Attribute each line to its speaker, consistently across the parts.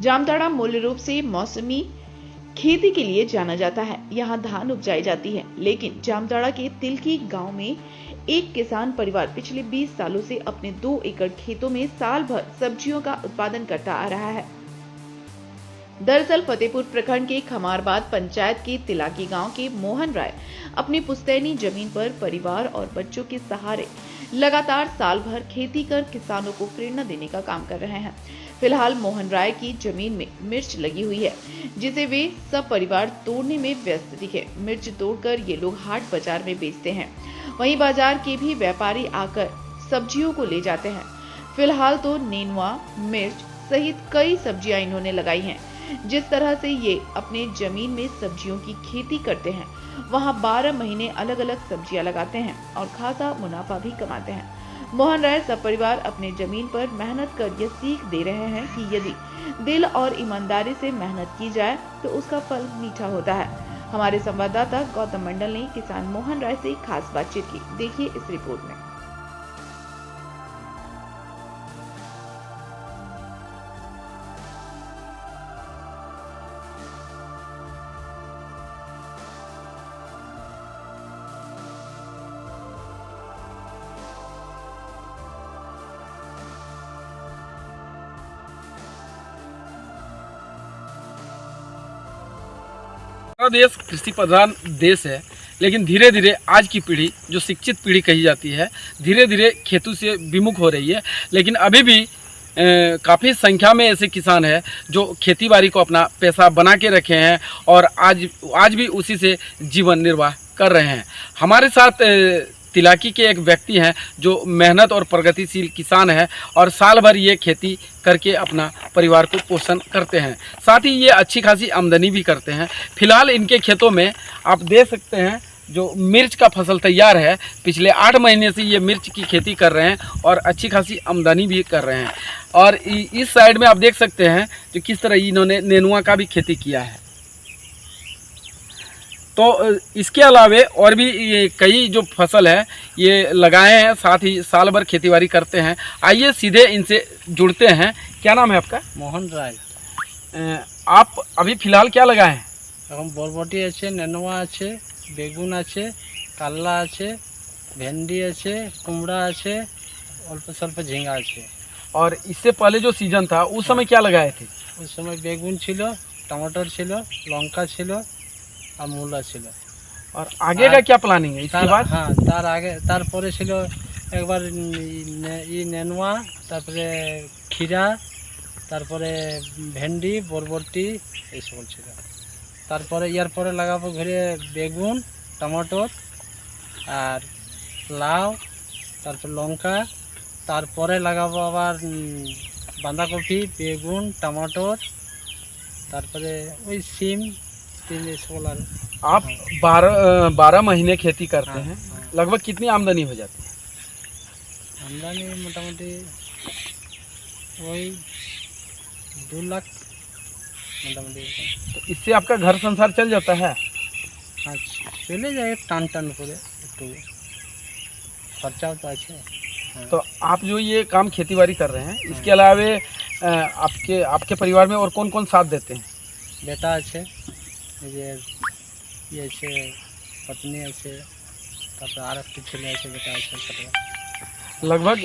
Speaker 1: जामताड़ा मूल रूप से मौसमी खेती के लिए जाना जाता है। यहाँ धान उपजाई जाती है, लेकिन जामताड़ा के तिलकी गांव में एक किसान परिवार पिछले 20 सालों से अपने 2 एकड़ खेतों में साल भर सब्जियों का उत्पादन करता आ रहा है। दरअसल फतेहपुर प्रखंड के खमारबाद पंचायत के तिलाकी गांव के मोहन राय अपनी पुश्तैनी जमीन पर परिवार और बच्चों के सहारे लगातार साल भर खेती कर किसानों को प्रेरणा देने का काम कर रहे हैं। फिलहाल मोहन राय की जमीन में मिर्च लगी हुई है, जिसे वे सब परिवार तोड़ने में व्यस्त दिखे। मिर्च तोड़कर ये लोग हाट बाजार में बेचते हैं। वहीं बाजार के भी व्यापारी आकर सब्जियों को ले जाते हैं। फिलहाल तो नेनुआ, मिर्च सहित कई सब्जियां इन्होंने लगाई हैं। जिस तरह से ये अपने जमीन में सब्जियों की खेती करते हैं, वहां 12 महीने अलग अलग सब्जियां लगाते हैं और खासा मुनाफा भी कमाते हैं। मोहन राय सब परिवार अपने जमीन पर मेहनत कर ये सीख दे रहे हैं कि यदि दिल और ईमानदारी से मेहनत की जाए तो उसका फल मीठा होता है। हमारे संवाददाता गौतम मंडल ने किसान मोहन राय से खास बातचीत की। देखिए इस रिपोर्ट में।
Speaker 2: हमारा देश कृषि प्रधान देश है, लेकिन धीरे धीरे आज की पीढ़ी जो शिक्षित पीढ़ी कही जाती है, धीरे धीरे खेतों से विमुख हो रही है। लेकिन अभी भी काफ़ी संख्या में ऐसे किसान हैं जो खेती बाड़ी को अपना पैसा बना के रखे हैं और आज भी उसी से जीवन निर्वाह कर रहे हैं। हमारे साथ तिलाकी के एक व्यक्ति हैं जो मेहनत और प्रगतिशील किसान है और साल भर ये खेती करके अपना परिवार को पोषण करते हैं। साथ ही ये अच्छी खासी आमदनी भी करते हैं। फिलहाल इनके खेतों में आप देख सकते हैं जो मिर्च का फसल तैयार है। पिछले 8 महीने से ये मिर्च की खेती कर रहे हैं और अच्छी खासी आमदनी भी कर रहे हैं। और इस साइड में आप देख सकते हैं जो किस तरह इन्होंने नेनुआ का भी खेती किया है। तो इसके अलावे और भी ये कई जो फसल है ये लगाए हैं, साथ ही साल भर खेतीबाड़ी करते हैं। आइए सीधे इनसे जुड़ते हैं। क्या नाम है आपका?
Speaker 3: मोहन राय।
Speaker 2: आप अभी फ़िलहाल क्या लगाए हैं?
Speaker 3: এখন বরবটি আছে, নেনুয়া আছে, বেগুন আছে, কাল্লা আছে, ভেন্ডি আছে, কুমড়া আছে, অল্প স্বল্প ঝিঙ্গা আছে।
Speaker 2: और इससे पहले जो सीजन था उस समय क्या लगाए थे?
Speaker 3: उस समय बेगुन ছিল, टमाटर ছিল, लंका ছিল আর মূলা ছিল।
Speaker 2: और आगे का क्या प्लानिंग है इसके बाद?
Speaker 3: হ্যাঁ, তার আগে তারপরে ছিল একবার নেনুয়া, তারপরে ক্ষীরা, তারপরে ভেন্ডি, বরবটি এইসব ছিল। তারপরে ইয়ার পরে লাগাবো ঘরে বেগুন, টমেটো আর লাউ, তারপর লঙ্কা। তারপরে লাগাবো আবার বাঁধাকপি, বেগুন, টমেটোর, তারপরে ওই সিম তিন এসব।
Speaker 2: आप 12 महीने खेती करते हैं।
Speaker 3: हाँ।
Speaker 2: लगभग कितनी आमदनी हो जाती है?
Speaker 3: আমদানি মোটামুটি ওই 2 লাখ মোটামুটি।
Speaker 2: तो इससे आपका घर संसार चल जाता है?
Speaker 3: আচ্ছা, চলে যায় টান টান করে, একটু খরচাও তো আছে।
Speaker 2: तो आप जो ये काम खेती बाड़ी कर रहे हैं, इसके अलावे आपके परिवार में और कौन कौन साथ देते हैं?
Speaker 3: বেটা আছে, এই যে ইয়ে আছে, পত্নী আছে, তারপরে আর একটি ছেলে আছে, বেটা আছে ছোটো।
Speaker 2: लगभग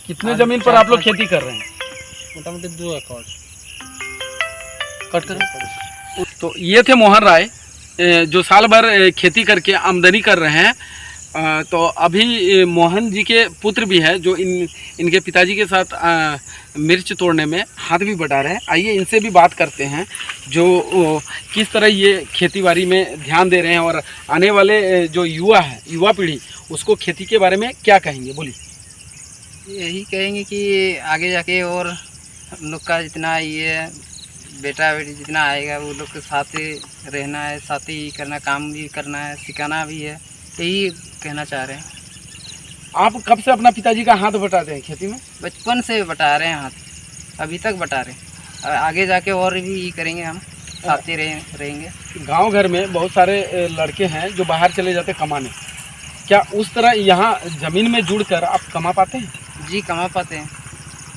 Speaker 2: कितने ज़मीन पर आप लोग खेती कर रहे हैं?
Speaker 3: মোটামুটি 2 एकड़
Speaker 2: करते हैं। तो ये थे मोहन राय जो साल भर खेती करके आमदनी कर रहे हैं। तो अभी मोहन जी के पुत्र भी हैं जो इनके पिताजी के साथ मिर्च तोड़ने में हाथ भी बटा रहे हैं। आइए इनसे भी बात करते हैं जो किस तरह ये खेतीबाड़ी में ध्यान दे रहे हैं और आने वाले जो युवा पीढ़ी उसको खेती के बारे में क्या कहेंगे। बोलिए।
Speaker 4: यही कहेंगे कि आगे जाके और हम लोग का जितना ये बेटा बेटी जितना आएगा वो लोग के साथ ही रहना है, साथ ही करना, काम भी करना है, सिखाना भी है। यही कहना चाह रहे हैं।
Speaker 2: आप कब से अपना पिताजी का हाथ बटाते हैं खेती में?
Speaker 4: बचपन से बटा रहे हैं हाथ, अभी तक बटा रहे हैं और आगे जाके और भी ये करेंगे, हम साथ ही रहेंगे।
Speaker 2: गांव घर में बहुत सारे लड़के हैं जो बाहर चले जाते कमाने। क्या उस तरह यहाँ ज़मीन में जुड़कर आप कमा पाते हैं?
Speaker 4: जी कमा पाते हैं,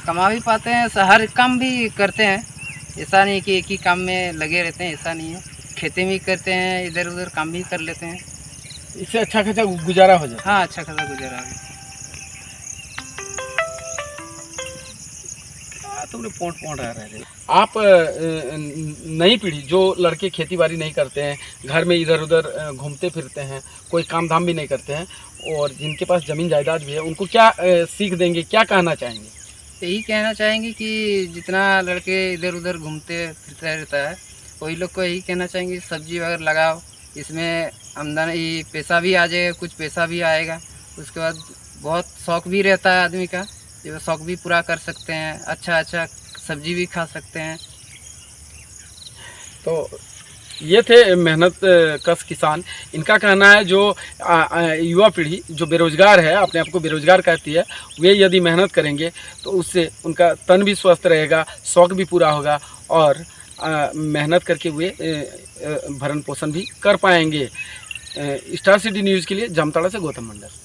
Speaker 4: कमा भी पाते हैं, हर काम भी करते हैं, ऐसा नहीं कि एक ही काम में लगे रहते हैं, ऐसा नहीं है। खेती भी करते हैं, इधर उधर काम भी कर लेते हैं।
Speaker 2: इससे अच्छा खासा गुजारा हो जाए।
Speaker 4: हाँ, अच्छा खासा गुजारा है।
Speaker 2: तुमने पोंट आ रहे हैं। आप नई पीढ़ी जो लड़के खेती बाड़ी नहीं करते हैं, घर में इधर उधर घूमते फिरते हैं, कोई काम धाम भी नहीं करते हैं और जिनके पास ज़मीन जायदाद भी है, उनको क्या सीख देंगे, क्या कहना चाहेंगे?
Speaker 4: यही कहना चाहेंगे कि जितना लड़के इधर उधर घूमते फिरते रहता है, वही लोग को यही कहना चाहेंगे सब्जी वगैरह लगाओ, इसमें आमदनी पैसा भी आ जाएगा, कुछ पैसा भी आएगा। उसके बाद बहुत शौक भी रहता है आदमी का, जो शौक भी पूरा कर सकते हैं, अच्छा अच्छा सब्जी भी खा सकते हैं।
Speaker 2: तो ये थे मेहनत कश किसान। इनका कहना है जो युवा पीढ़ी जो बेरोजगार है, अपने आप को बेरोजगार कहती है, वे यदि मेहनत करेंगे तो उससे उनका तन भी स्वस्थ रहेगा, शौक भी पूरा होगा और मेहनत करके वे भरण पोषण भी कर पाएंगे। स्टार सिटी न्यूज़ के लिए जामताड़ा से गौतम मंडल।